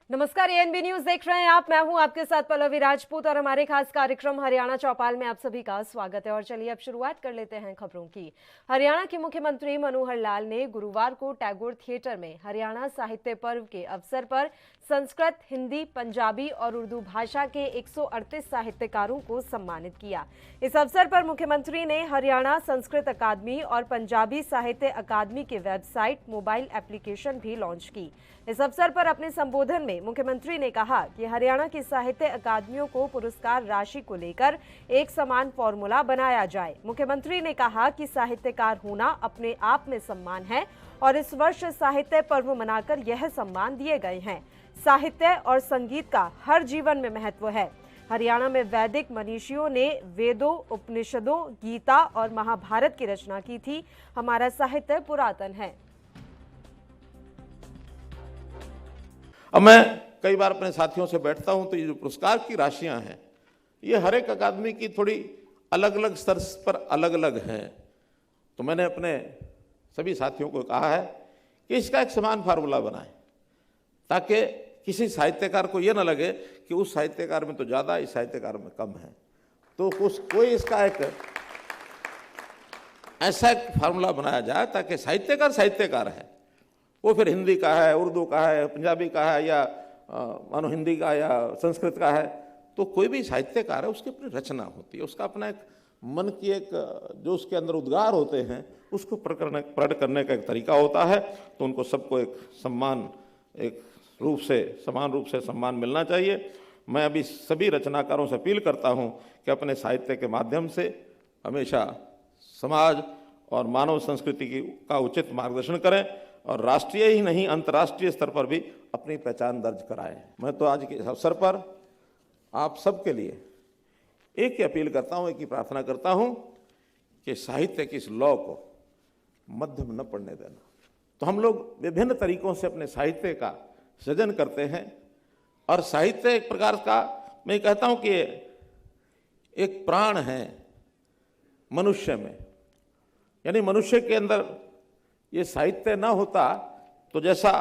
नमस्कार, ANB news देख रहे हैं आप। मैं हूं आपके साथ पल्लवी राजपूत और हमारे खास कार्यक्रम हरियाणा चौपाल में आप सभी का स्वागत है। और चलिए अब शुरुआत कर लेते हैं खबरों की। हरियाणा के मुख्यमंत्री मनोहर लाल ने गुरुवार को टैगोर थिएटर में हरियाणा साहित्य पर्व के अवसर पर संस्कृत, हिंदी, पंजाबी और उर्दू भाषा के 138 साहित्यकारों को सम्मानित किया। इस अवसर पर मुख्यमंत्री ने हरियाणा संस्कृत अकादमी और पंजाबी साहित्य अकादमी की वेबसाइट, मोबाइल एप्लीकेशन भी लॉन्च की। इस अवसर पर अपने संबोधन में मुख्यमंत्री ने कहा कि हरियाणा की साहित्य अकादमियों को पुरस्कार राशि को लेकर एक समान फॉर्मूला बनाया जाए। मुख्यमंत्री ने कहा कि साहित्यकार होना अपने आप में सम्मान है और इस वर्ष साहित्य पर्व मनाकर यह सम्मान दिए गए हैं। साहित्य और संगीत का हर जीवन में महत्व है। हरियाणा में वैदिक मनीषियों ने वेदों, उपनिषदों, गीता और महाभारत की रचना की थी। हमारा साहित्य पुरातन है। अब मैं कई बार अपने साथियों से बैठता हूं तो ये जो पुरस्कार की राशियां हैं, ये हर एक अकादमी की थोड़ी अलग अलग स्तर पर अलग अलग हैं। तो मैंने अपने सभी साथियों को कहा है कि इसका एक समान फार्मूला बनाएं, ताकि किसी साहित्यकार को ये ना लगे कि उस साहित्यकार में तो ज़्यादा, इस साहित्यकार में कम है। तो कोई इसका एक ऐसा एक फार्मूला बनाया जाए ताकि साहित्यकार साहित्यकार है, वो फिर हिंदी का है, उर्दू का है, पंजाबी का है, या मानो हिंदी का या संस्कृत का है, तो कोई भी साहित्यकार है उसकी अपनी रचना होती है, उसका अपना एक मन की एक जो उसके अंदर उद्गार होते हैं उसको प्रकट करने का एक तरीका होता है। तो उनको सबको एक सम्मान, एक रूप से समान रूप से सम्मान मिलना चाहिए। मैं अभी सभी रचनाकारों से अपील करता हूँ कि अपने साहित्य के माध्यम से हमेशा समाज और मानव संस्कृति का उचित मार्गदर्शन करें और राष्ट्रीय ही नहीं अंतर्राष्ट्रीय स्तर पर भी अपनी पहचान दर्ज कराएं। मैं तो आज के इस अवसर पर आप सबके लिए एक ही अपील करता हूं, एक ही प्रार्थना करता हूं कि साहित्य की इस लौ को मध्यम न पड़ने देना। तो हम लोग विभिन्न तरीकों से अपने साहित्य का सृजन करते हैं और साहित्य एक प्रकार का, मैं कहता हूं कि एक प्राण है मनुष्य में, यानी मनुष्य के अंदर ये साहित्य ना होता तो जैसा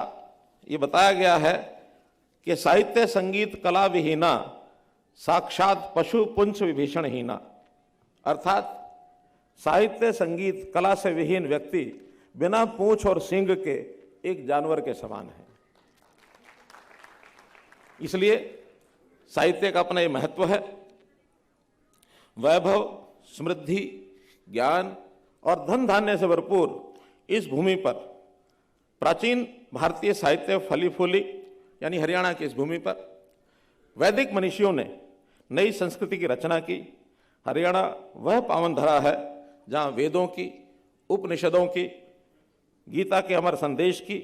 ये बताया गया है कि साहित्य संगीत कला विहीना साक्षात पशु पुंछ विभीषण हीना, अर्थात साहित्य संगीत कला से विहीन व्यक्ति बिना पूंछ और सींग के एक जानवर के समान है। इसलिए साहित्य का अपना ये महत्व है। वैभव, समृद्धि, ज्ञान और धन धान्य से भरपूर इस भूमि पर प्राचीन भारतीय साहित्य फली फूली, यानी हरियाणा की इस भूमि पर वैदिक मनीषियों ने नई संस्कृति की रचना की। हरियाणा वह पावन धरा है जहाँ वेदों की, उपनिषदों की, गीता के अमर संदेश की।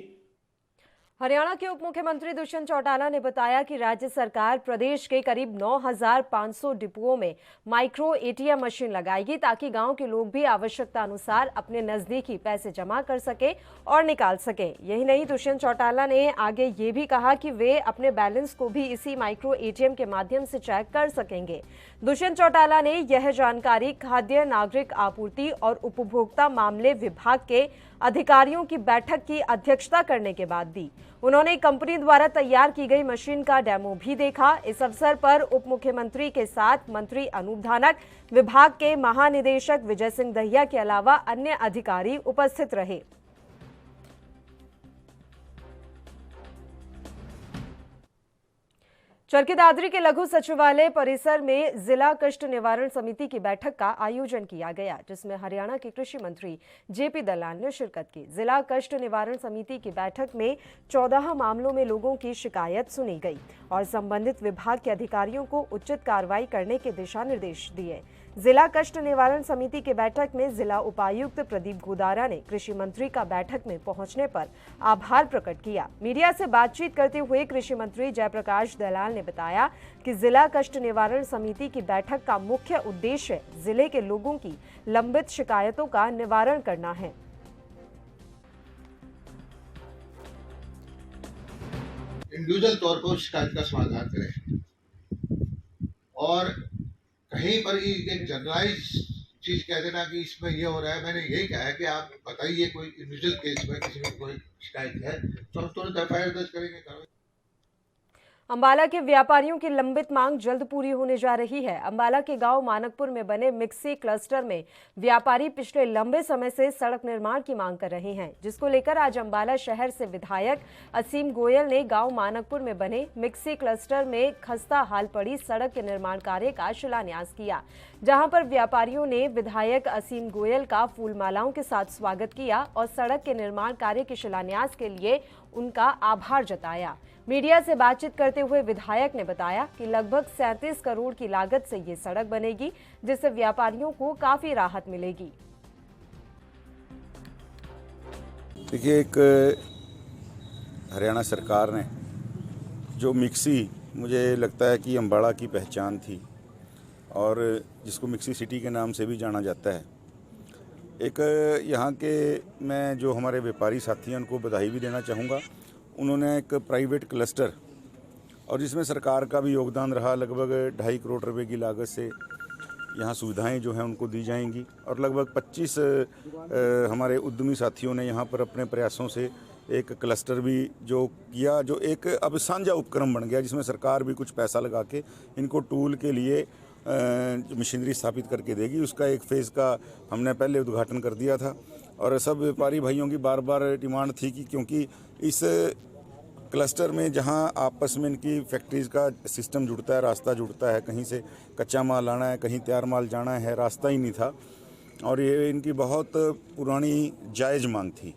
हरियाणा के उप मुख्यमंत्री दुष्यंत चौटाला ने बताया कि राज्य सरकार प्रदेश के करीब 9,500 डिपुओं में माइक्रो एटीएम मशीन लगाएगी ताकि गांव के लोग भी आवश्यकता अनुसार अपने नजदीकी पैसे जमा कर सके और निकाल सके। यही नहीं, दुष्यंत चौटाला ने आगे ये भी कहा कि वे अपने बैलेंस को भी इसी माइक्रो एटीएम के माध्यम से चेक कर सकेंगे। दुष्यंत चौटाला ने यह जानकारी खाद्य नागरिक आपूर्ति और उपभोक्ता मामले विभाग के अधिकारियों की बैठक की अध्यक्षता करने के बाद दी। उन्होंने कंपनी द्वारा तैयार की गई मशीन का डेमो भी देखा। इस अवसर पर उप मुख्यमंत्री के साथ मंत्री अनूप धानक, विभाग के महानिदेशक विजय सिंह दहिया के अलावा अन्य अधिकारी उपस्थित रहे। चरखी दादरी के लघु सचिवालय परिसर में जिला कष्ट निवारण समिति की बैठक का आयोजन किया गया, जिसमें हरियाणा के कृषि मंत्री जेपी दलाल ने शिरकत की। जिला कष्ट निवारण समिति की बैठक में 14 मामलों में लोगों की शिकायत सुनी गई और संबंधित विभाग के अधिकारियों को उचित कार्रवाई करने के दिशा निर्देश दिए। जिला कष्ट निवारण समिति की बैठक में जिला उपायुक्त प्रदीप गोदारा ने कृषि मंत्री का बैठक में पहुंचने पर आभार प्रकट किया। मीडिया से बातचीत करते हुए कृषि मंत्री जयप्रकाश दलाल ने बताया कि जिला कष्ट निवारण समिति की बैठक का मुख्य उद्देश्य जिले के लोगों की लंबित शिकायतों का निवारण करना है। इंडिविजुअल तौर पर शिकायत का समाधान करें और कहीं पर ही एक जनरलाइज चीज कह देना कि इसमें ये हो रहा है। मैंने यही कहा है कि आप बताइए कोई इंडिविजुअल केस में किसी में कोई शिकायत है तो हम तुरंत एफआईआर दर्ज करेंगे। अंबाला के व्यापारियों की लंबित मांग जल्द पूरी होने जा रही है। अंबाला के गांव मानकपुर में बने मिक्सी क्लस्टर में व्यापारी पिछले लंबे समय से सड़क निर्माण की मांग कर रहे हैं, जिसको लेकर आज अंबाला शहर से विधायक असीम गोयल ने गांव मानकपुर में बने मिक्सी क्लस्टर में खस्ता हाल पड़ी सड़क के निर्माण कार्य का शिलान्यास किया, जहां पर व्यापारियों ने विधायक असीम गोयल का फूल मालाओं के साथ स्वागत किया और सड़क के निर्माण कार्य के शिलान्यास के लिए उनका आभार जताया। मीडिया से बातचीत करते हुए विधायक ने बताया कि लगभग 37 करोड़ की लागत से ये सड़क बनेगी, जिससे व्यापारियों को काफी राहत मिलेगी। देखिए, एक हरियाणा सरकार ने जो मिक्सी, मुझे लगता है कि अंबाला की पहचान थी और जिसको मिक्सी सिटी के नाम से भी जाना जाता है। एक यहाँ के मैं जो हमारे व्यापारी साथी हैं उनको बधाई भी देना चाहूँगा। उन्होंने एक प्राइवेट क्लस्टर और जिसमें सरकार का भी योगदान रहा, लगभग 2.5 करोड़ रुपए की लागत से यहाँ सुविधाएं जो हैं उनको दी जाएंगी और लगभग 25 हमारे उद्यमी साथियों ने यहाँ पर अपने प्रयासों से एक क्लस्टर भी जो किया, जो एक अब साझा उपक्रम बन गया, जिसमें सरकार भी कुछ पैसा लगा के इनको टूल के लिए मशीनरी स्थापित करके देगी। उसका एक फ़ेज़ का हमने पहले उद्घाटन कर दिया था और सब व्यापारी भाइयों की बार बार डिमांड थी कि क्योंकि इस क्लस्टर में जहां आपस में इनकी फैक्ट्रीज़ का सिस्टम जुड़ता है, रास्ता जुड़ता है, कहीं से कच्चा माल लाना है, कहीं तैयार माल जाना है, रास्ता ही नहीं था और ये इनकी बहुत पुरानी जायज़ मांग थी।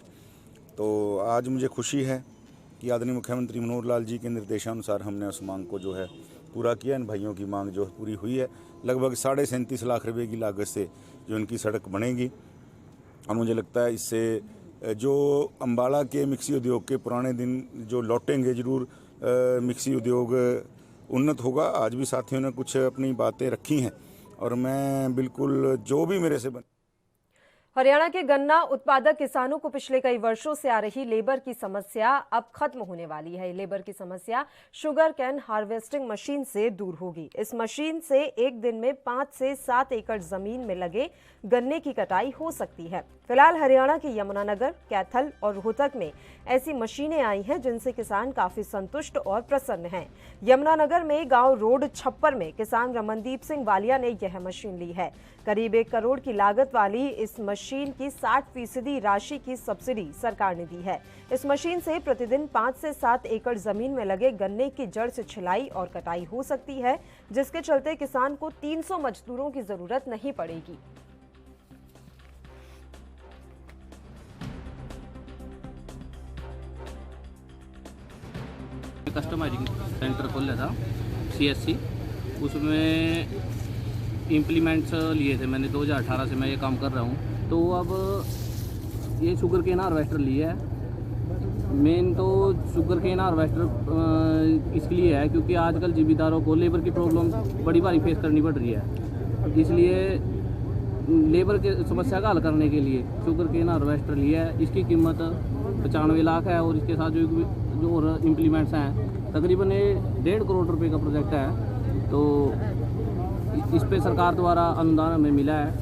तो आज मुझे खुशी है कि आदरणीय मुख्यमंत्री मनोहर लाल जी के निर्देशानुसार हमने उस मांग को जो है पूरा किया। इन भाइयों की मांग जो पूरी हुई है, लगभग 37.5 लाख रुपए की लागत से जो इनकी सड़क बनेगी और मुझे लगता है इससे जो अंबाला के मिक्सी उद्योग के पुराने दिन जो लौटेंगे, ज़रूर मिक्सी उद्योग उन्नत होगा। आज भी साथियों ने कुछ अपनी बातें रखी हैं और मैं बिल्कुल जो भी मेरे से हरियाणा के गन्ना उत्पादक किसानों को पिछले कई वर्षों से आ रही लेबर की समस्या अब खत्म होने वाली है। लेबर की समस्या शुगर कैन हार्वेस्टिंग मशीन से दूर होगी। इस मशीन से एक दिन में 5 से 7 एकड़ जमीन में लगे गन्ने की कटाई हो सकती है। फिलहाल हरियाणा के यमुनानगर, कैथल और रोहतक में ऐसी मशीनें आई हैं जिनसे किसान काफी संतुष्ट और प्रसन्न हैं। यमुनानगर में गांव रोड छप्पर में किसान रमनदीप सिंह वालिया ने यह मशीन ली है। करीब 1 करोड़ की लागत वाली इस मशीन की 60% राशि की सब्सिडी सरकार ने दी है। इस मशीन से प्रतिदिन 5 से 7 एकड़ जमीन में लगे गन्ने की जड़ से छिलाई और कटाई हो सकती है, जिसके चलते किसान को 300 मजदूरों की जरूरत नहीं पड़ेगी। कस्टमाइजिंग सेंटर खोल लिया था CSC, उसमें इम्प्लीमेंट्स लिए थे मैंने। 2018 से मैं ये काम कर रहा हूँ। तो अब ये शुगर केन हार्वेस्टर लिया है। मेन तो शुगर केन हार्वेस्टर इसके लिए है क्योंकि आजकल जिम्मेदारों को लेबर की प्रॉब्लम बड़ी भारी फेस करनी पड़ रही है, इसलिए लेबर के समस्या का हल करने के लिए शुगर केन हार्वेस्टर लिया है। इसकी कीमत 95 लाख है और इसके साथ जो और इम्प्लीमेंट्स हैं तकरीबन 1.5 करोड़ रुपए का प्रोजेक्ट है। तो इस पे सरकार द्वारा अनुदान हमें मिला है।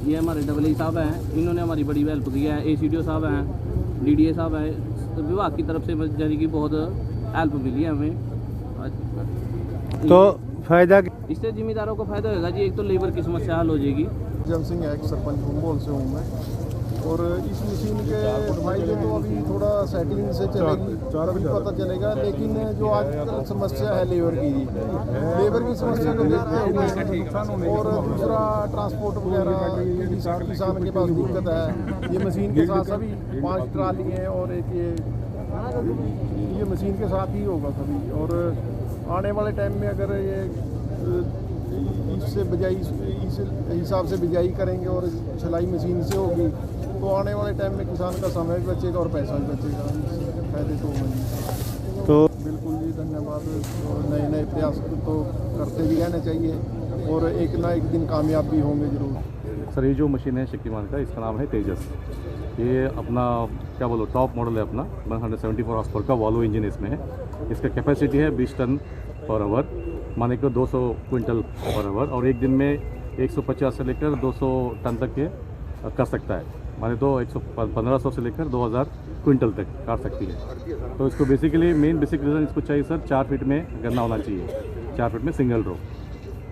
ये हमारे AA साहब हैं, इन्होंने हमारी बड़ी हेल्प की है। ACDO साहब हैं, DDA साहब हैं, विभाग की तरफ से यानी कि बहुत हेल्प मिली है हमें। तो फायदा इससे जिम्मेदारों को फायदा होगा जी। एक तो लेबर की समस्या हल हो जाएगी। जम सिंह है, सरपंच भूमबोल से हूँ मैं। और इस मशीन के फायदे तो अभी थोड़ा सेटिंग से चलेगी, अभी पता चलेगा, लेकिन जो आजकल समस्या है लेबर की समस्या को देखते हुए और दूसरा ट्रांसपोर्ट वगैरह किसान के पास दिक्कत है। ये मशीन के साथ सभी 5 ट्राली हैं और एक ये मशीन के साथ ही होगा सभी। और आने वाले टाइम में अगर ये इससे बिजाई इस हिसाब से बिजाई करेंगे और सिलाई मशीन से होगी तो आने वाले टाइम में किसान का समय भी बचेगा और पैसा भी बचेगा। फायदे तो होंगे। तो बिल्कुल जी, धन्यवाद। नए नए प्रयास तो करते भी रहना चाहिए और एक ना एक दिन कामयाब भी होंगे जरूर। सर, ये जो मशीन है शक्तिमान का, इसका नाम है तेजस। ये अपना क्या बोलो टॉप मॉडल है अपना। 174 हॉर्स पावर का वॉल्वो इंजन इसमें है। इसका कैपेसिटी है 20 टन पर आवर, माने कि 200 क्विंटल पर आवर, और एक दिन में 150 से लेकर 200 टन तक ये कर सकता है। माने तो 1500 से लेकर 2000 क्विंटल तक काट सकती है। तो इसको बेसिकली मेन बेसिक रीज़न इसको चाहिए सर 4 फीट में गन्ना होना चाहिए, 4 फीट में सिंगल रो,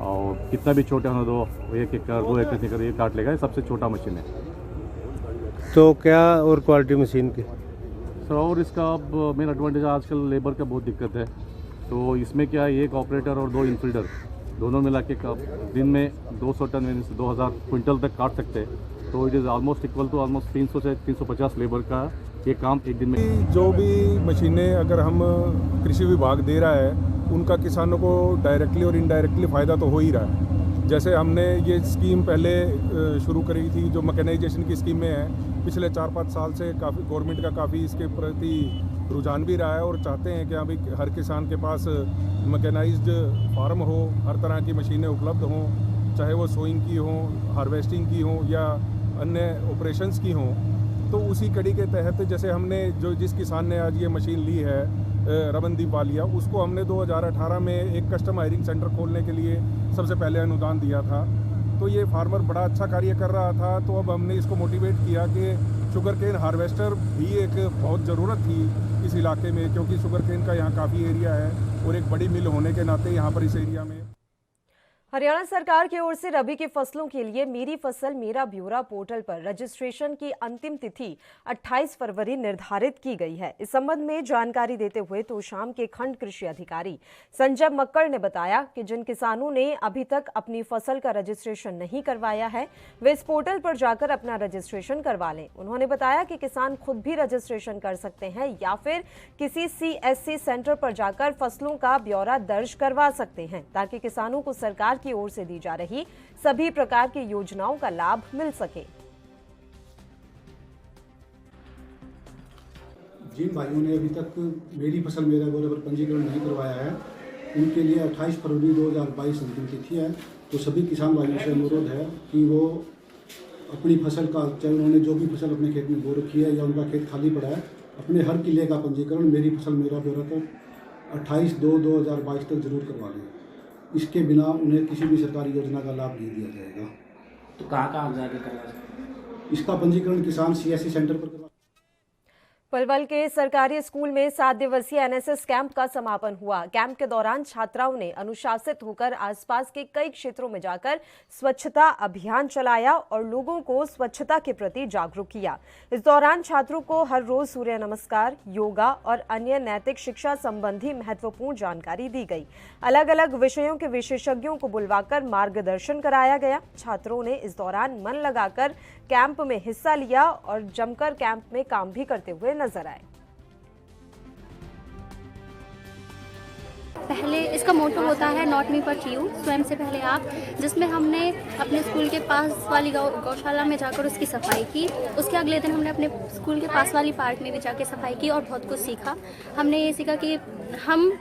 और कितना भी छोटा होना दो 1 एकड़ 2 एकड़ निकल ये काट लेगा। ये सबसे छोटा मशीन है। तो क्या और क्वालिटी मशीन की सर और इसका अब मेन एडवांटेज आजकल लेबर का बहुत दिक्कत है। तो इसमें क्या है, एक ऑपरेटर और 2 इनफील्डर दोनों मिला के दिन में 200 टन यानी 2000 क्विंटल तक काट सकते हैं। तो it is almost equal to almost 300 से 350 लेबर का ये काम एक दिन में। जो भी मशीनें अगर हम कृषि विभाग दे रहा है उनका किसानों को डायरेक्टली और इनडायरेक्टली फ़ायदा तो हो ही रहा है। जैसे हमने ये स्कीम पहले शुरू करी थी जो मैकेनाइजेशन की स्कीमें हैं, पिछले 4-5 साल से काफ़ी गवर्नमेंट का काफ़ी इसके प्रति रुझान भी रहा है और चाहते हैं कि अभी हर किसान के पास मैकेनाइज्ड फार्म हो, हर तरह की मशीनें उपलब्ध हों, चाहे वो सोइंग की हों, हार्वेस्टिंग की हों या अन्य ऑपरेशंस की हों। तो उसी कड़ी के तहत जैसे हमने जिस किसान ने आज ये मशीन ली है रमनदीप वालिया, उसको हमने 2018 में एक कस्टम हायरिंग सेंटर खोलने के लिए सबसे पहले अनुदान दिया था। तो ये फार्मर बड़ा अच्छा कार्य कर रहा था, तो अब हमने इसको मोटिवेट किया कि शुगर केन हार्वेस्टर भी एक बहुत ज़रूरत थी इस इलाके में, क्योंकि शुगर केन का यहाँ काफ़ी एरिया है और एक बड़ी मिल होने के नाते यहाँ पर इस एरिया में। हरियाणा सरकार की ओर से रबी की फसलों के लिए मेरी फसल मेरा ब्यौरा पोर्टल पर रजिस्ट्रेशन की अंतिम तिथि 28 फरवरी निर्धारित की गई है। इस संबंध में जानकारी देते हुए तोशाम के खंड कृषि अधिकारी संजय मक्कड़ ने बताया कि जिन किसानों ने अभी तक अपनी फसल का रजिस्ट्रेशन नहीं करवाया है वे इस पोर्टल पर जाकर अपना रजिस्ट्रेशन करवा लें। उन्होंने बताया कि किसान खुद भी रजिस्ट्रेशन कर सकते हैं या फिर किसी CSC सेंटर पर जाकर फसलों का ब्यौरा दर्ज करवा सकते हैं, ताकि किसानों को सरकार की ओर से दी जा रही सभी प्रकार की योजनाओं का लाभ मिल सके। जिन भाइयों ने अभी तक मेरी फसल मेरा ब्यौरा पर पंजीकरण नहीं करवाया है उनके लिए 28 फरवरी 2022 अंतिम तिथि है। तो सभी किसान भाइयों से अनुरोध है कि वो अपनी फसल का, चाहे उन्होंने जो भी फसल अपने खेत में बो रखी है या उनका खेत खाली पड़ा है, अपने हर किले का पंजीकरण मेरी फसल मेरा ब्यौरा तक 28/2/2022 तक जरूर करवा लें। इसके बिना उन्हें किसी भी सरकारी योजना का लाभ नहीं दिया जाएगा। तो कहाँ जाके करवा सकते हैं? इसका पंजीकरण किसान CSC सेंटर पर करवा। पलवल के सरकारी स्कूल में 7 दिवसीय NSS कैंप का समापन हुआ। कैंप के दौरान छात्राओं ने अनुशासित होकर आसपास के कई क्षेत्रों में जाकर स्वच्छता अभियान चलाया और लोगों को स्वच्छता के प्रति जागरूक किया। इस दौरान छात्रों को हर रोज सूर्य नमस्कार, योगा और अन्य नैतिक शिक्षा संबंधी महत्वपूर्ण जानकारी दी गई। अलग अलग विषयों के विशेषज्ञों को बुलवाकर मार्गदर्शन कराया गया। छात्रों ने इस दौरान मन लगाकर कैंप में हिस्सा लिया और जमकर कैंप में काम भी करते हुए नजर आए। पहले इसका मोटो होता है नॉट मी बट यू, स्वयं से पहले आप, जिसमें हमने अपने स्कूल के पास वाली गौशाला में जाकर उसकी सफाई की। उसके अगले दिन हमने अपने स्कूल के पास वाली पार्क में भी जाकर सफाई की और बहुत कुछ सीखा। हमने ये सीखा कि हम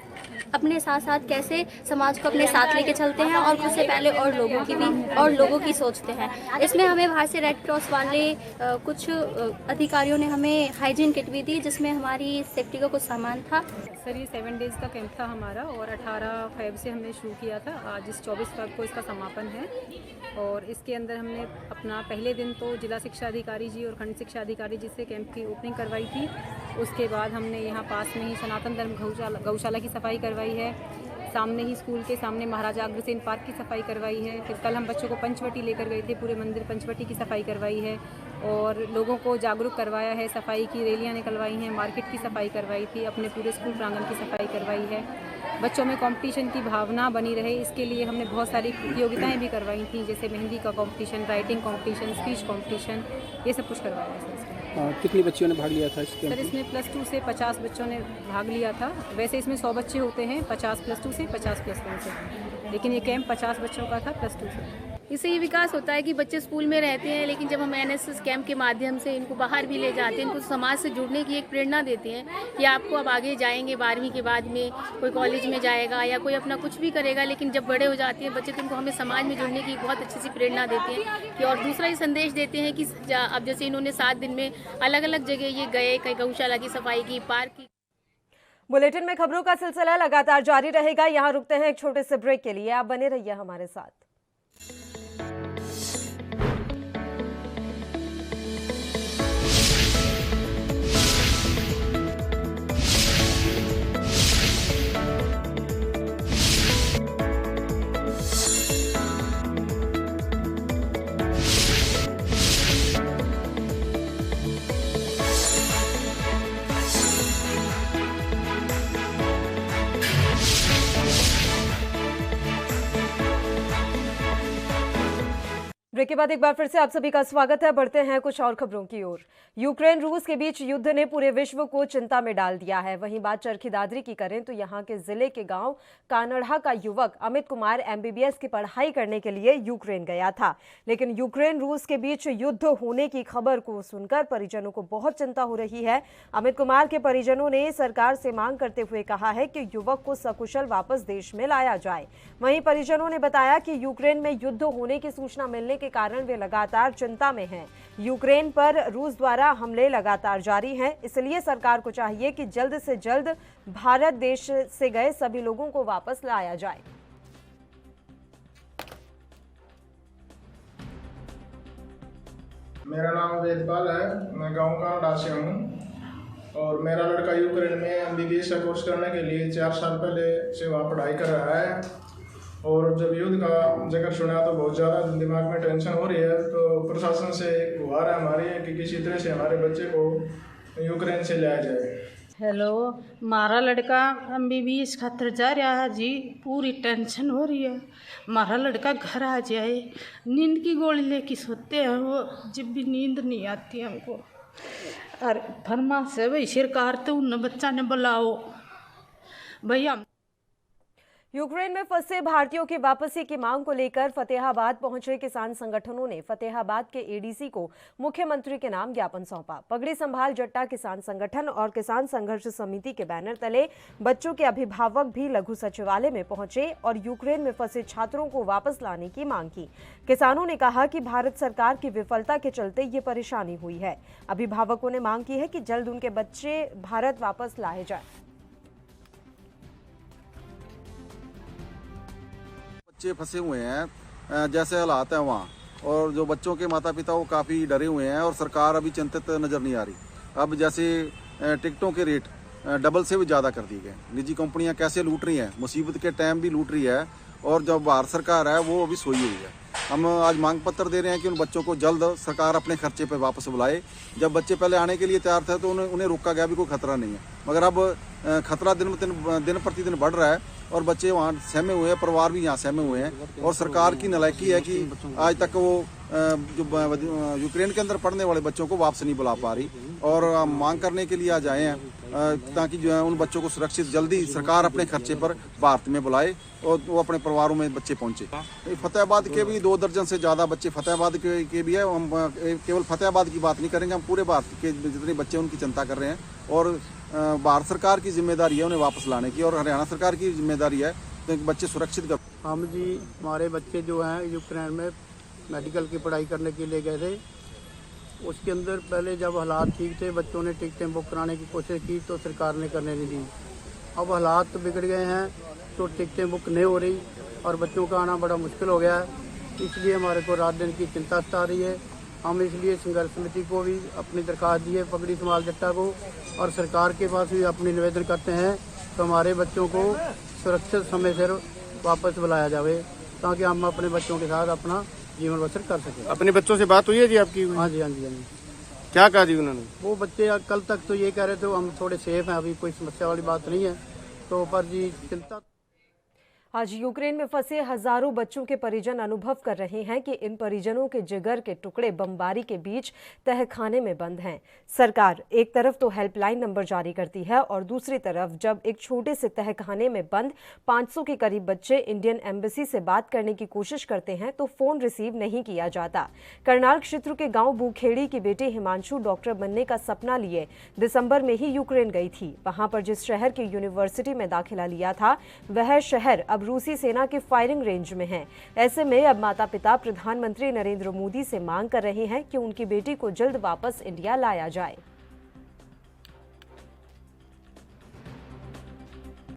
अपने साथ साथ कैसे समाज को अपने साथ लेके चलते हैं और खुद से पहले और लोगों की सोचते हैं। इसमें हमें बाहर से रेड क्रॉस वाले कुछ अधिकारियों ने हमें हाइजीन किट भी दी, जिसमें हमारी सेफ्टी का कुछ सामान था। सर ये 7 डेज़ का कैंप था हमारा और 18 फरवरी से हमने शुरू किया था। आज इस 24 फरवरी को इसका समापन है और इसके अंदर हमने अपना पहले दिन तो जिला शिक्षा अधिकारी जी और खंड शिक्षा अधिकारी जी से कैंप की ओपनिंग करवाई थी। उसके बाद हमने यहाँ पास में ही सनातन धर्म गौशाला की सफाई करवाई है। सामने ही स्कूल के सामने महाराजा अग्रसेन पार्क की सफाई करवाई है। फिर कल हम बच्चों को पंचवटी लेकर गए थे, पूरे मंदिर पंचवटी की सफाई करवाई है और लोगों को जागरूक करवाया है। सफाई की रैलियां निकलवाई हैं, मार्केट की सफाई करवाई थी, अपने पूरे स्कूल प्रांगण की सफाई करवाई है। बच्चों में कंपटीशन की भावना बनी रहे इसके लिए हमने बहुत सारी प्रतियोगिताएं भी करवाई थी, जैसे मेहंदी का competition, writing competition, speech competition, ये सब कुछ करवाया है। कितने बच्चों ने भाग लिया था इसके? सर इसमें +2 से 50 बच्चों ने भाग लिया था। वैसे इसमें 100 बच्चे होते हैं, 50 +2 से 50 +1 से, लेकिन ये कैंप 50 बच्चों का था +2 से। इससे ये विकास होता है कि बच्चे स्कूल में रहते हैं, लेकिन जब हम NSS कैंप के माध्यम से इनको बाहर भी ले जाते हैं, इनको समाज से जुड़ने की एक प्रेरणा देते हैं कि आपको अब आगे जाएंगे 12वीं के बाद में कोई कॉलेज में जाएगा या कोई अपना कुछ भी करेगा, लेकिन जब बड़े हो जाते हैं बच्चे तो इनको हमें समाज में जुड़ने की बहुत अच्छी सी प्रेरणा देते हैं कि और दूसरा ये संदेश देते हैं कि अब जैसे इन्होंने 7 दिन में अलग अलग जगह ये गए, कहीं गौशाला की सफाई की, पार्क की। बुलेटिन में खबरों का सिलसिला लगातार जारी रहेगा। यहाँ रुकते हैं एक छोटे से ब्रेक के लिए, आप बने रहिए हमारे साथ। ब्रेक के बाद एक बार फिर से आप सभी का स्वागत है। बढ़ते हैं कुछ और खबरों की ओर। यूक्रेन रूस के बीच युद्ध ने पूरे विश्व को चिंता में डाल दिया है। वहीं बात चरखी दादरी की करें तो यहां के जिले के गांव कानड़ा का युवक अमित कुमार एमबीबीएस की पढ़ाई करने के लिए यूक्रेन गया था, लेकिन यूक्रेन रूस के बीच युद्ध होने की खबर को सुनकर परिजनों को बहुत चिंता हो रही है। अमित कुमार के परिजनों ने सरकार से मांग करते हुए कहा है कि युवक को सकुशल वापस देश में लाया जाए। वहीं परिजनों ने बताया कि यूक्रेन में युद्ध होने की सूचना मिलने के कारण वे लगातार चिंता में हैं। यूक्रेन पर रूस द्वारा हमले लगातार जारी हैं, इसलिए सरकार को चाहिए कि जल्द से जल्द भारत देश से गए सभी लोगों को वापस लाया जाए। मेरा नाम वेदपाल है, मैं गांव कानड़ा से हूँ और मेरा लड़का यूक्रेन में एमबीबीएस का कोर्स करने के लिए 4 साल पहले से वहाँ पढ़ाई कर रहा है। और जब युद्ध का जिक्र सुना तो बहुत ज़्यादा दिमाग में टेंशन हो रही है। तो प्रशासन से गुहार है हमारी कि किसी तरह से हमारे बच्चे को यूक्रेन से लाया जाए। हेलो, मारा लड़का एमबीबीएस खातर जा रहा है जी, पूरी टेंशन हो रही है। मारा लड़का घर आ जाए, नींद की गोली लेके सोते हैं वो, जब भी नींद नहीं आती हमको। और फरमाइश है भाई सरकार तो उन बच्चा ने बुलाओ भैया। यूक्रेन में फंसे भारतीयों की वापसी की मांग को लेकर फतेहाबाद पहुंचे किसान संगठनों ने फतेहाबाद के एडीसी को मुख्यमंत्री के नाम ज्ञापन सौंपा। पगड़ी संभाल जट्टा किसान संगठन और किसान संघर्ष समिति के बैनर तले बच्चों के अभिभावक भी लघु सचिवालय में पहुंचे और यूक्रेन में फंसे छात्रों को वापस लाने की मांग की। किसानों ने कहा कि भारत सरकार की विफलता के चलते ये परेशानी हुई है। अभिभावकों ने मांग की है कि जल्द उनके बच्चे भारत वापस लाए जाए। बच्चे फंसे हुए हैं, जैसे हालात हैं वहाँ, और जो बच्चों के माता पिता वो काफ़ी डरे हुए हैं और सरकार अभी चिंतित नज़र नहीं आ रही। अब जैसे टिकटों के रेट डबल से भी ज़्यादा कर दिए गए। निजी कंपनियां कैसे लूट रही हैं, मुसीबत के टाइम भी लूट रही है, और जो भारत सरकार है वो अभी सोई हुई है। हम आज मांग पत्र दे रहे हैं कि उन बच्चों को जल्द सरकार अपने खर्चे पर वापस बुलाए। जब बच्चे पहले आने के लिए तैयार थे तो उन्हें रोका गया भी कोई खतरा नहीं है, मगर अब खतरा दिन प्रतिदिन बढ़ रहा है और बच्चे वहाँ सहमे हुए हैं, परिवार भी यहाँ सहमे हुए हैं। और सरकार की नालायकी है कि आज तक वो जो यूक्रेन के अंदर पढ़ने वाले बच्चों को वापस नहीं बुला पा रही। और मांग करने के लिए आज आए हैं ताकि जो है उन बच्चों को सुरक्षित जल्दी सरकार अपने खर्चे पर भारत में बुलाए और वो अपने परिवारों में बच्चे पहुँचे। फतेहाबाद के भी 2 दर्जन से ज़्यादा बच्चे फतेहाबाद के भी है। हम केवल फतेहाबाद की बात नहीं करेंगे, हम पूरे भारत के जितने बच्चे उनकी चिंता कर रहे हैं। और भारत सरकार की जिम्मेदारी है उन्हें वापस लाने की, और हरियाणा सरकार की जिम्मेदारी है तो बच्चे सुरक्षित कर। हम जी हमारे बच्चे जो हैं यूक्रेन में मेडिकल की पढ़ाई करने के लिए गए थे। उसके अंदर पहले जब हालात ठीक थे, बच्चों ने टिकटें बुक कराने की कोशिश की तो सरकार ने करने नहीं दी। अब हालात तो बिगड़ गए हैं तो टिकटें बुक नहीं हो रही और बच्चों का आना बड़ा मुश्किल हो गया है। इसलिए हमारे को रात दिन की चिंता सता रही है। हम इसलिए संघर्ष समिति को भी अपनी दरख्वास्त दी है, पगड़ी संभाल जट्टा को, और सरकार के पास भी अपनी निवेदन करते हैं तो हमारे बच्चों को सुरक्षित समय से वापस बुलाया जाए ताकि हम अपने बच्चों के साथ अपना जीवन बसर कर सकें। अपने बच्चों से बात हुई है जी आपकी? हाँ जी, हाँ जी, हाँ जी। क्या कहा जी उन्होंने? वो बच्चे कल तक तो ये कह रहे थे हम थोड़े सेफ हैं, अभी कोई समस्या वाली बात नहीं है। तो पर जी चिंता। आज यूक्रेन में फंसे हजारों बच्चों के परिजन अनुभव कर रहे हैं कि इन परिजनों के जिगर के टुकड़े बमबारी के बीच तहखाने में बंद हैं। सरकार एक तरफ तो हेल्पलाइन नंबर जारी करती है और दूसरी तरफ जब एक छोटे से तहखाने में बंद 500 के करीब बच्चे इंडियन एम्बेसी से बात करने की कोशिश करते हैं तो फोन रिसीव नहीं किया जाता। करनाल क्षेत्र के गांव बूखेड़ी की बेटी हिमांशु डॉक्टर बनने का सपना लिए दिसंबर में ही यूक्रेन गई थी। वहां पर जिस शहर की यूनिवर्सिटी में दाखिला लिया था वह शहर अब रूसी सेना के फायरिंग रेंज में है। ऐसे में अब माता पिता प्रधानमंत्री नरेंद्र मोदी से मांग कर रहे हैं कि उनकी बेटी को जल्द वापस इंडिया लाया जाए।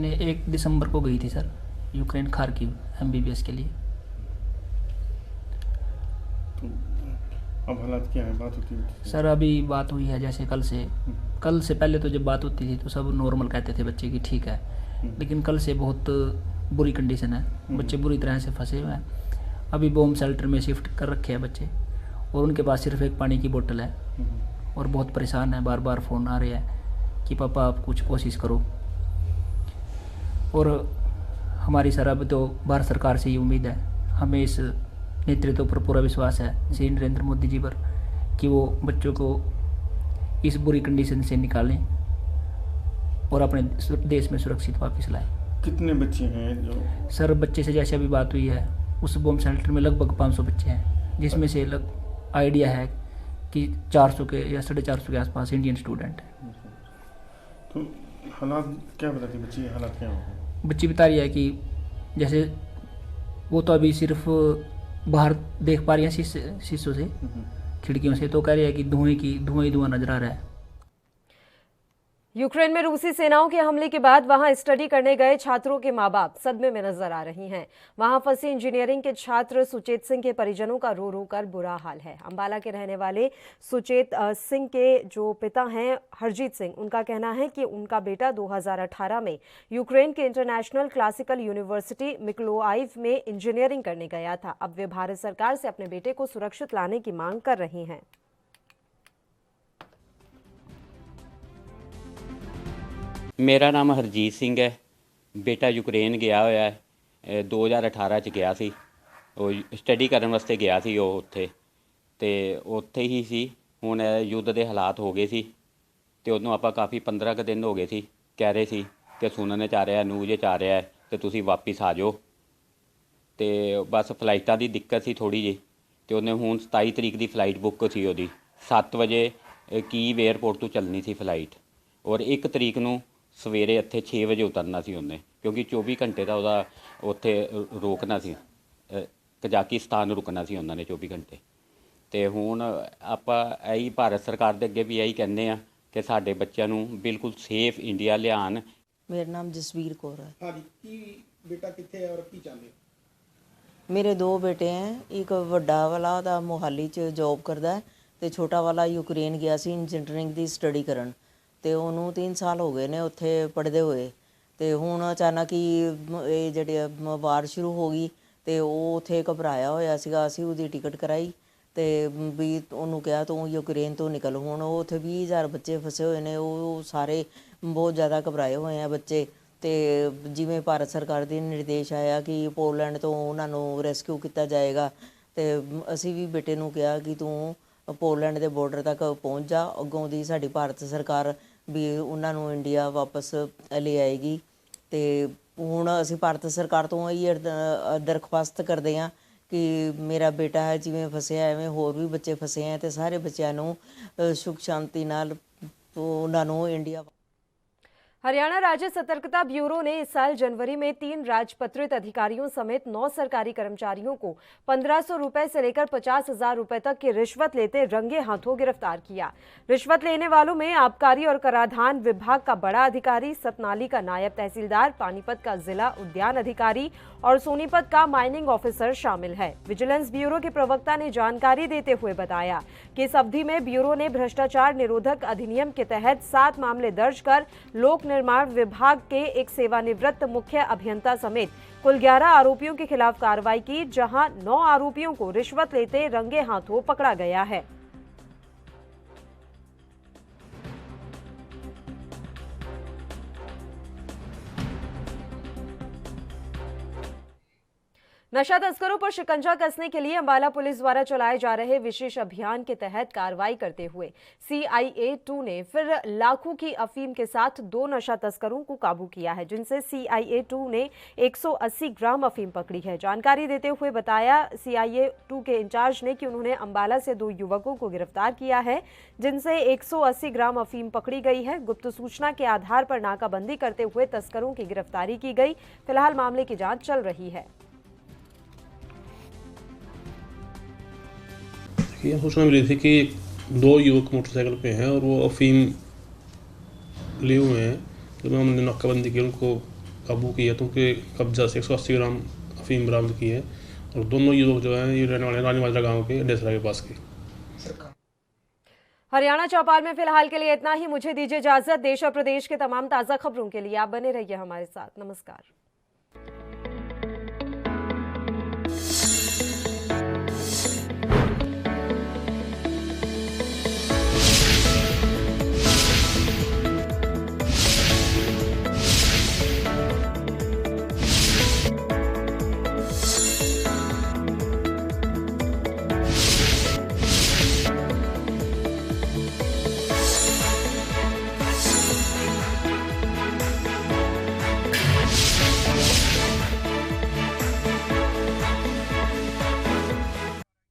1 दिसंबर को गई थी सर यूक्रेन खार्किव एमबीबीएस के लिए। अब हालात क्या है? बात होती है सर अभी बात हुई है जैसे कल से पहले तो जब बात होती थी तो सब नॉर्मल कहते थे बच्चे की ठीक है, लेकिन कल से बहुत बुरी कंडीशन है, बच्चे बुरी तरह से फंसे हुए हैं। अभी बॉम्ब शेल्टर में शिफ्ट कर रखे हैं बच्चे और उनके पास सिर्फ एक पानी की बोतल है और बहुत परेशान है। बार बार फ़ोन आ रहे हैं कि पापा आप कुछ कोशिश करो। और हमारी सर अब तो भारत सरकार से ही उम्मीद है, हमें इस नेतृत्व पर पूरा विश्वास है श्री नरेंद्र मोदी जी पर कि वो बच्चों को इस बुरी कंडीशन से निकालें और अपने देश में सुरक्षित वापस लाएं। कितने बच्चे हैं जो? सर बच्चे से जैसे अभी बात हुई है उस बॉम्ब शेल्टर में लगभग 500 बच्चे हैं, जिसमें से आइडिया है कि 400 के या 450 के आसपास इंडियन स्टूडेंट हैं। तो हालात क्या बताती बच्ची, हालात क्या हो? बच्ची बता रही है कि जैसे वो तो अभी सिर्फ बाहर देख पा रही है शीशों से, खिड़कियों से, तो कह रही है कि धुआं ही धुआं नजर आ रहा है। यूक्रेन में रूसी सेनाओं के हमले के बाद वहां स्टडी करने गए छात्रों के मां बाप सदमे में नजर आ रही हैं। वहां फंसे इंजीनियरिंग के छात्र सुचेत सिंह के परिजनों का रो रो कर बुरा हाल है। अंबाला के रहने वाले सुचेत सिंह के जो पिता हैं हरजीत सिंह, उनका कहना है कि उनका बेटा 2018 में यूक्रेन के इंटरनेशनल क्लासिकल यूनिवर्सिटी मिकोलाइव में इंजीनियरिंग करने गया था। अब वे भारत सरकार से अपने बेटे को सुरक्षित लाने की मांग कर रही हैं। मेरा नाम हरजीत सिंह है। बेटा यूक्रेन गया होया है, 2018 ਚ ਗਿਆ ਸੀ। ਉਹ ਸਟੱਡੀ ਕਰਨ ਵਾਸਤੇ ਗਿਆ ਸੀ ਉਹ ਉੱਥੇ, ਤੇ ਉੱਥੇ ਹੀ ਸੀ। ਹੁਣ ਯੁੱਧ ਦੇ ਹਾਲਾਤ ਹੋ ਗਏ ਸੀ ਤੇ ਉਹਨੂੰ ਆਪਾਂ ਕਾਫੀ 15 ਕੁ ਦਿਨ ਹੋ ਗਏ ਸੀ ਕਹਿ ਰਹੇ ਸੀ ਕਿ ਸੁਣਨ 'ਚ ਆ ਰਿਹਾ, ਨਿਊਜ਼ 'ਚ ਆ ਰਿਹਾ ਤੇ ਤੁਸੀਂ ਵਾਪਸ ਆ ਜਾਓ। ਤੇ ਬਸ ਫਲਾਈਟਾਂ ਦੀ ਦਿੱਕਤ ਸੀ ਥੋੜ੍ਹੀ ਜਿਹੀ, ਤੇ ਉਹਨੇ ਹੁਣ 27 ਤਰੀਕ ਦੀ ਫਲਾਈਟ ਬੁੱਕ ਸੀ ਉਹਦੀ 7 ਵਜੇ ਕੀਵ 에ਅਰਪੋਰਟ ਤੋਂ ਚੱਲਣੀ ਸੀ ਫਲਾਈਟ, ਔਰ 1 ਤਰੀਕ ਨੂੰ ਸਵੇਰੇ ਇੱਥੇ 6 ਵਜੇ ਉਤਰਨਾ ਸੀ ਉਹਨੇ, ਕਿਉਂਕਿ 24 ਘੰਟੇ ਦਾ ਉਹਦਾ ਉੱਥੇ ਰੋਕਣਾ ਸੀ, ਕਜ਼ਾਕਿਸਤਾਨ ਰੁਕਣਾ ਸੀ ਉਹਨਾਂ ਨੇ 24 ਘੰਟੇ। ਤੇ ਹੁਣ ਆਪਾਂ ਇਹੀ ਭਾਰਤ ਸਰਕਾਰ ਦੇ ਅੱਗੇ ਵੀ ਇਹੀ ਕਹਿੰਦੇ ਆ ਕਿ ਸਾਡੇ ਬੱਚਿਆਂ ਨੂੰ ਬਿਲਕੁਲ ਸੇਫ ਇੰਡੀਆ ਲਿਆਉਣ। ਮੇਰਾ ਨਾਮ ਜਸਵੀਰ ਕੌਰ ਹੈ। ਹਾਂਜੀ, ਕੀ ਬੇਟਾ ਕਿੱਥੇ ਹੈ ਔਰ ਕੀ ਚਾਹੁੰਦੇ? ਮੇਰੇ 2 ਬੇਟੇ ਹੈ। ਇੱਕ ਵੱਡਾ ਵਾਲਾ ਦਾ ਮੋਹਾਲੀ 'ਚ ਜੌਬ ਕਰਦਾ ਹੈ ਤੇ ਛੋਟਾ ਵਾਲਾ ਯੂਕਰੇਨ ਗਿਆ ਸੀ ਇੰਜੀਨੀਅਰਿੰਗ ਦੀ ਸਟੱਡੀ ਕਰਨ, ਤੇ ਉਹਨੂੰ 3 ਸਾਲ ਹੋ ਗਏ ਨੇ ਉੱਥੇ ਪੜ੍ਹਦੇ ਹੋਏ। ਤੇ ਹੁਣ ਅਚਾਨਕ ਹੀ ਇਹ ਜਿਹੜੇ ਵਾਰ ਸ਼ੁਰੂ ਹੋ ਗਈ ਤੇ ਉਹ ਉੱਥੇ ਘਬਰਾਇਆ ਹੋਇਆ ਸੀਗਾ। ਅਸੀਂ ਉਹਦੀ ਟਿਕਟ ਕਰਾਈ ਤੇ ਵੀ ਉਹਨੂੰ ਕਿਹਾ ਤੂੰ ਯੂਕਰੇਨ ਤੋਂ ਨਿਕਲ। ਹੁਣ ਉਹ ਉੱਥੇ 20,000 ਬੱਚੇ ਫਸੇ ਹੋਏ ਨੇ, ਉਹ ਸਾਰੇ ਬਹੁਤ ਜ਼ਿਆਦਾ ਘਬਰਾਏ ਹੋਏ ਆ ਬੱਚੇ। ਤੇ ਜਿਵੇਂ ਭਾਰਤ ਸਰਕਾਰ ਦੇ ਨਿਰਦੇਸ਼ ਆਇਆ ਕਿ ਪੋਲੈਂਡ ਤੋਂ ਉਹਨਾਂ ਨੂੰ ਰੈਸਕਿਊ ਕੀਤਾ ਜਾਏਗਾ, ਤੇ ਅਸੀਂ ਵੀ ਬੇਟੇ ਨੂੰ ਕਿਹਾ ਕਿ ਤੂੰ ਪੋਲੈਂਡ ਦੇ ਬਾਰਡਰ ਤੱਕ ਪਹੁੰਚ ਜਾ, ਅੱਗੋਂ ਦੀ ਸਾਡੀ ਭਾਰਤ ਸਰਕਾਰ ਵੀ ਉਹਨਾਂ ਨੂੰ ਇੰਡੀਆ ਵਾਪਸ ਲੈ ਆਏਗੀ। ਤੇ ਹੁਣ ਅਸੀਂ ਭਾਰਤ ਸਰਕਾਰ ਤੋਂ ਇਹ ਦਰਖਾਸਤ ਕਰਦੇ ਹਾਂ ਕਿ ਮੇਰਾ ਬੇਟਾ ਹੈ ਜਿਵੇਂ ਫਸਿਆ ਐਵੇਂ ਹੋਰ ਵੀ ਬੱਚੇ ਫਸੇ ਹੈ, ਤੇ ਸਾਰੇ ਬੱਚਿਆਂ ਨੂੰ ਸੁਖ ਸ਼ਾਂति ਨਾਲ ਉਹਨਾਂ ਨੂੰ ਇੰਡੀਆ। हरियाणा राज्य सतर्कता ब्यूरो ने इस साल जनवरी में 3 राजपत्रित अधिकारियों समेत 9 सरकारी कर्मचारियों को 1500 रुपए से लेकर 50,000 रुपए तक की रिश्वत लेते रंगे हाथों गिरफ्तार किया। रिश्वत लेने वालों में आबकारी और कराधान विभाग का बड़ा अधिकारी, सतनाली का नायब तहसीलदार, पानीपत का जिला उद्यान अधिकारी और सोनीपत का माइनिंग ऑफिसर शामिल है। विजिलेंस ब्यूरो के प्रवक्ता ने जानकारी देते हुए बताया कि इस अवधि में ब्यूरो ने भ्रष्टाचार निरोधक अधिनियम के तहत 7 मामले दर्ज कर लोक निर्माण विभाग के एक सेवानिवृत्त मुख्य अभियंता समेत कुल 11 आरोपियों के खिलाफ कार्रवाई की, जहां 9 आरोपियों को रिश्वत लेते रंगे हाथों पकड़ा गया है। नशा तस्करों पर शिकंजा कसने के लिए अंबाला पुलिस द्वारा चलाए जा रहे विशेष अभियान के तहत कार्रवाई करते हुए CIA-2 ने फिर लाखों की अफीम के साथ 2 नशा तस्करों को काबू किया है, जिनसे CIA-2 ने 180 ग्राम अफीम पकड़ी है। जानकारी देते हुए बताया CIA-2 के इंचार्ज ने कि उन्होंने अंबाला से 2 युवकों को गिरफ्तार किया है, जिनसे 180 ग्राम अफीम पकड़ी गई है। गुप्त सूचना के आधार पर नाकाबंदी करते हुए तस्करों की गिरफ्तारी की गई। फिलहाल मामले की जाँच चल रही है। सूचना मिली थी कि 2 युवक मोटरसाइकिल पे हैं और वो अफीम लिए हुए हैं, तो हमने नाकाबंदी की, उनको काबू किया, तो उनके कब्जा से 180 ग्राम अफीम बरामद की है। और दोनों युवक जो हैं ये रहने वाले रानी माजरा गाँव के डेसरा के पास के। हरियाणा चौपाल में फिलहाल के लिए इतना ही। मुझे दीजिए इजाजत। देश और प्रदेश के तमाम ताज़ा खबरों के लिए आप बने रहिए हमारे साथ। नमस्कार।